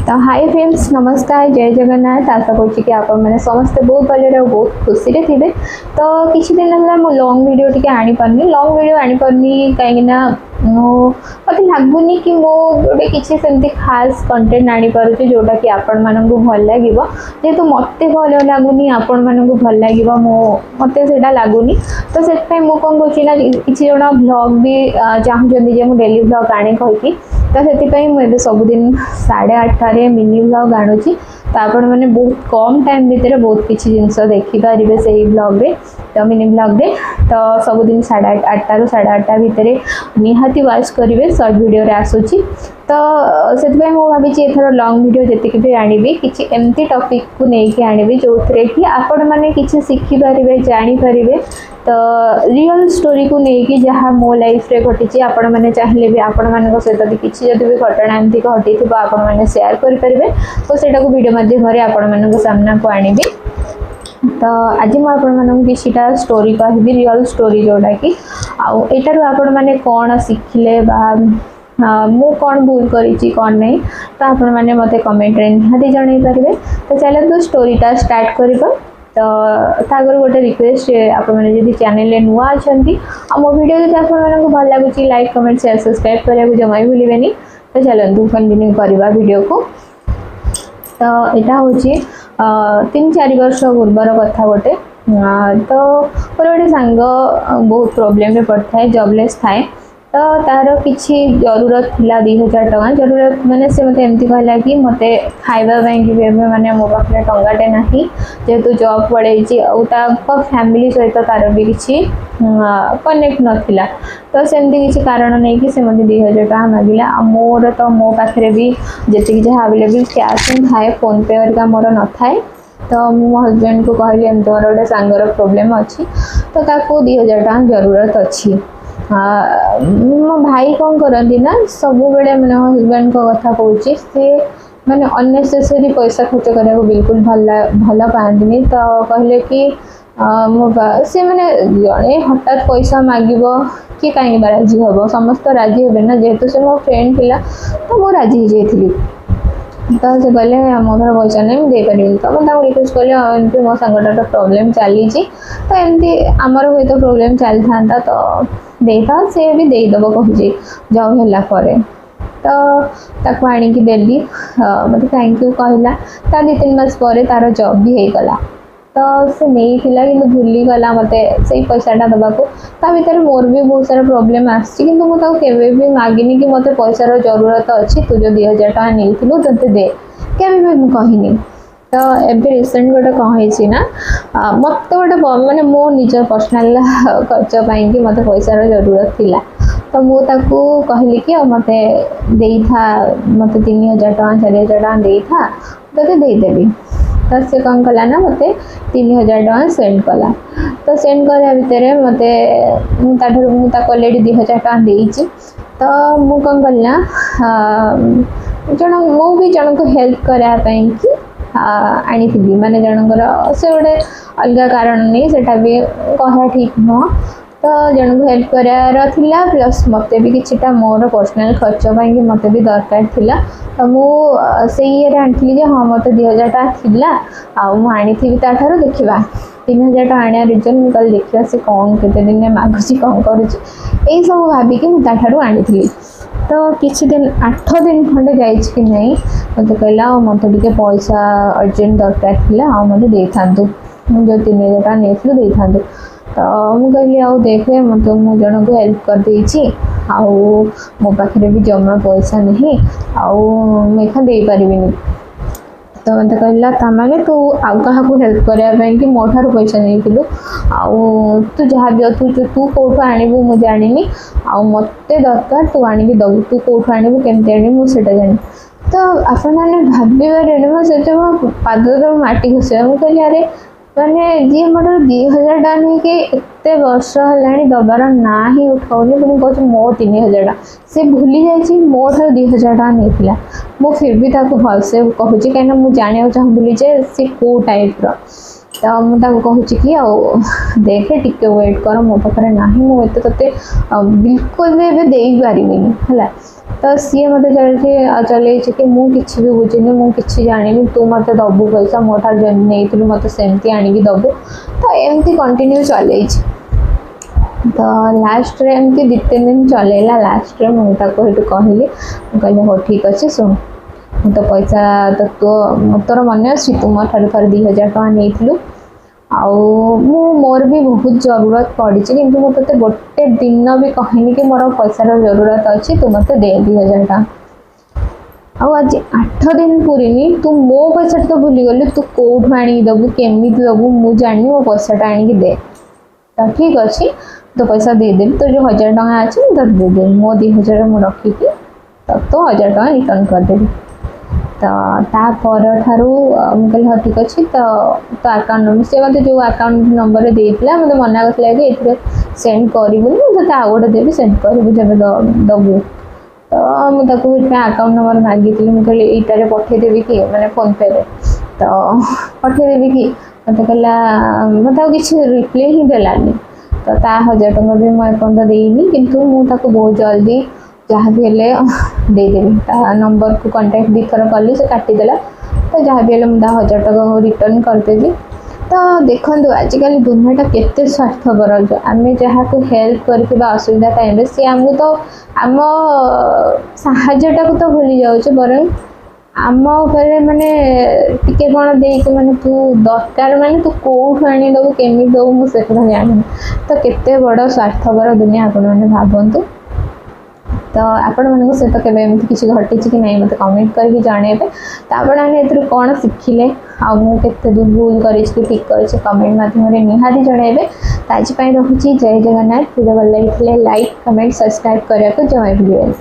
तो hi friends नमस्कार जय जगन्नाथ आशा करुँच कि आप समस्ते बहुत भले बहुत खुशी थे। तो किसी दिन है मो लॉन्ग वीडियो टी आनी लॉन्ग वीडियो आनी कहीं मत लगुनि कि मो गोटे किसी सेमती खास कंटेंट आनी पारुचे जोटा कि आपण मानक भल लगे जेहेतु मत भल लगुनि आपण मानक भल लगे मत से लगुनि। तो से कौन करें किसी जन ब्लॉग भी चाहूँगी मुझे डेली ब्लॉग आने कहीकि तो से मुझे सबुदिन 8:30 मिनी ब्लॉग आणुची। तो आपण मैंने बहुत कम टाइम भितर बहुत किसी जिनस देखिपारे से ब्लॉग रे तो मिनी ब्लॉग रे। तो सबुदिन 8:30 रू 8:30 भितर निहाती वॉच करेंगे सर्ट वीडियो रे आसूची। तो से भावी एथर लॉन्ग वीडियो जी भी आनी किसी एमती टॉपिक को लेकिन आनी जो थे कि आपण मैंने किसी शिखिपारे जानीपारे। तो रियल स्टोरी को लेकिन जहाँ मो लाइफ रे घटी आपण मैंने चाहिए भी आपण मान सहित भी किसी जब भी घटना एमती घटी थी आपण मैंने शेयर करेंगे तो सेटा को वीडियो माध्यम आपण मान सामना को आनी। तो आज मुझे किसीटा स्टोरी कहि रियल स्टोरी जोटा कि आटार आपण मैंने कौन शिखिले मु कौन भूल करी कौन नहीं तो आपण मैंने मत कमेंट निहाती जन पारे। तो चलते स्टोरीटा स्टार्ट करवा। तो तागर गोटे रिक्वेस्ट आपने चैनल नुआ अच्छा मो वीडियो जो आपको भल लगुच लाइक कमेंट शेयर सब्सक्राइब करने को जमा भी भूलें। तो चलते कंटिन्यू करवा वीडियो को। तो यहाँ हूँ 3-4 वर्ष पूर्वर कथा गोटे। तो मोर गोटे सांग बहुत प्रोब्लेम में पड़ता है जॉबलेस थाए। तो तार किसी जरूरत थिला 2000 टका जरूरत माने से मते एमती कहला कि मते खाइबा बैंक भी माने मो पाखे टंगाटे नाही जेहेतु जॉब पड़े और फैमिली सहित तार भी किसी कनेक्ट नथिला। तो सेमती किसी कारण नहीं कि से मते 2000 टका मागिला। मोर तो मो पाखे भी जी जहाँ अवेलेबल कैश थाए फोन पे और मोर न थाए। तो मो हस्बैंड को कहली एमती मोर गोटे सांगर प्रोब्लेम अच्छी तो ताको 2000 टका जरूरत अच्छी। मो भाई कौन करती ना सब बेले मैंने हस्बैंड को कथा कहूँ सी मैंने अननेसेसरी पैसा खर्च करने को बिल्कुल भल पाती। तो कहले कि मो सी मैंने जड़े हठात पैसा मागिब कि कहीं राजी हम समस्त राजी हे ना जेहेतु से मो फ्रेंड थिला तो मो राजी हो जाइली। तो से कहले मो घर पैसा नहीं मुझे पारि तो मुझे रिक्वेस्ट कली एमती मो सांगटार प्रोब्लेम चली। तो एमती आमर हुए तो प्रोब्लेम चली था तो दे था से भी देदेव कहूँ जब है। तो ताको आणिकी देली मत थैंक यू कहला। 2-3 मास पर तार जॉब भी होगला। तो से नहीं थिला कि भूलीगला मत से पैसाटा दबाको। ता भर मोर भी बहुत सारा प्रोब्लेम आसी मुझे भी मागिनी कि मत पैसार जरूरत अच्छी तू जो 2000 टका नहीं ते दे केवे भी कहनी। तो एबे रिसेंट गोटे कहीं ना मत गोटे माने मो निज पर्सनाल खर्च कि मत पैसार जरूरत थिला। तो मुझे कहली कि मत दे था मत 3000 टका 4000 टका दे था तो देदेवी। तो से कौन कला ना मत 3000 टका सेंड कला। तो सेंड करा भितर मत मुझे अलरेडी 2000 टका देती। तो मु कौन कल ना जन मु भी जन को हेल्प कराई कि आनी माने जनकर से गोटे अलग कारण नहीं सेटा भी कह ठीक नुह। तो जन को हेल्प करार थिला प्लस मत भी किछिटा मोर पर्सनल खर्च कि मत भी दरकार थिला। तो मुझे ये आनी हाँ मत 2000 टका थिला आनी ताठार देखा 3000 टका आने रिजन मुझे कल देखा से कौन केते दिन मागुची कौन करुची यही सब भाविकी मुझे आनी। तो किसी दिन 8 दिन खंडे कि नहीं मत कहला मत टे पैसा अर्जेंट दरकार था मत दे था जो 3000 टका नहीं दे था। तो मुझे कहली आउ देखे मत मु जन को हेल्प कर देछि मो पाखे भी जमा पैसा नहीं आखा दे पारिनी। तो मत कहला ताने तू आउ क्या हेल्प करने कि मो ठार पैसा नहीं तू जहाँ भी तू कौटू आणबू मुझे जानी मत दरकार तू आणिकी दबू तू कौटू आणबू केमती आणबू मुझे जानी। तो आप भावे मो पाद तो माटी घुसा मुझे कहली अरे मैंने जी मोर 2000 टका नहीं कि एत वर्ष है दबार ना ही उठाऊनी पुणी कह मो 3000 टका से भूली जाइए मो ठार 2000 टका नहीं मो फिर भी भलसे कहूँ कहीं मुझे जाना चाहूली जे सी कौ टाइप्र। तो मुझे कहूँ कि देखे टिके वेट कर मो पाखे ना मुझे ते बिल्कुल भी दे पारिनी है। तो सी मत चल कि मुझे भी बुझीनी मुझे जानी तू मत दबु पैसा मो ठार नहीं मत सेमती आणिकी दबु तो एमती कंटिन्यू चल तो लास्ट रे एमती 2-3 दिन चलेला लास्ट रे मुझे कहली कहले हो ठीक अच्छे शुण तो पैसा तो तोर मन अच्छी तू मो ठार थर 2000 टका नहीं मोर भी बहुत जरूरत पड़ी कि मुझे गोटे दिन भी कहनी कि मोर पैसार जरूरत अच्छी तू मत दे 2000 टका आज 8 दिन पूरी तू मो पैसा तो भूली गलु तू कौटू आनी दबु केमी दबु मुझे जानी मो पैसाटा आनिक दे तो ठीक अच्छे तो पैसा देदेवी तो जो 1000 टका अच्छे मुझे देदेवी मो 2000 मुझे रखिकी तो 1000 टका रिटर्न करदेवी तो तापर ठारू मुझे हाँ ठीक अच्छे तो अकाउंट नंबर से मत जो अकाउंट नंबर देता मतलब मना करता कि ये सेंड करूँ मुझे आउ गोटे देवी सेंड करूँ जब दबू तो मुझे अकाउंट नंबर मागिली मुझे यहीटार पठेदेवी कि मैंने फोन पे तो पठेदेवी कि मत कहला मत किसी रिप्लाई ही देलानी तो 1000 टका भी मुझे देनी किंतु मुझे बहुत जल्दी जहाँ भी हेले देदेवी नंबर को कांटेक्ट 2 थर कली से काटिदेला तो जहाँ भी हेले मुझे 1000 टका रिटर्न करदेवी तो देखो आजिकल दुनियाटा केते स्वार्थपर आम जहाँ को हेल्प करवा असुविधा टाइम सी आमको तो आम साहाय्यटा को तो भूली जाऊँ बरं आम उपर माने टिके कौन दे माने तू दरकार माने तू कौटू आनी दबु केमी दबु मुझे जानी तो केते बड़ स्वार्थपर दुनिया आपने भावतु तो आपण मान सहित केवे एमती किसी घटी कि नहीं मत कमेंट करके जनइबे तो आपने कौन शिखिले आते दूर भूल कर ठीक कर कमेंट मध्यम निहाती जनइबे तो आज रखुच्छी जय जगन्नाथ वीडियो भल लगी लाइक कमेंट सब्सक्राइब करने को जमा भूल।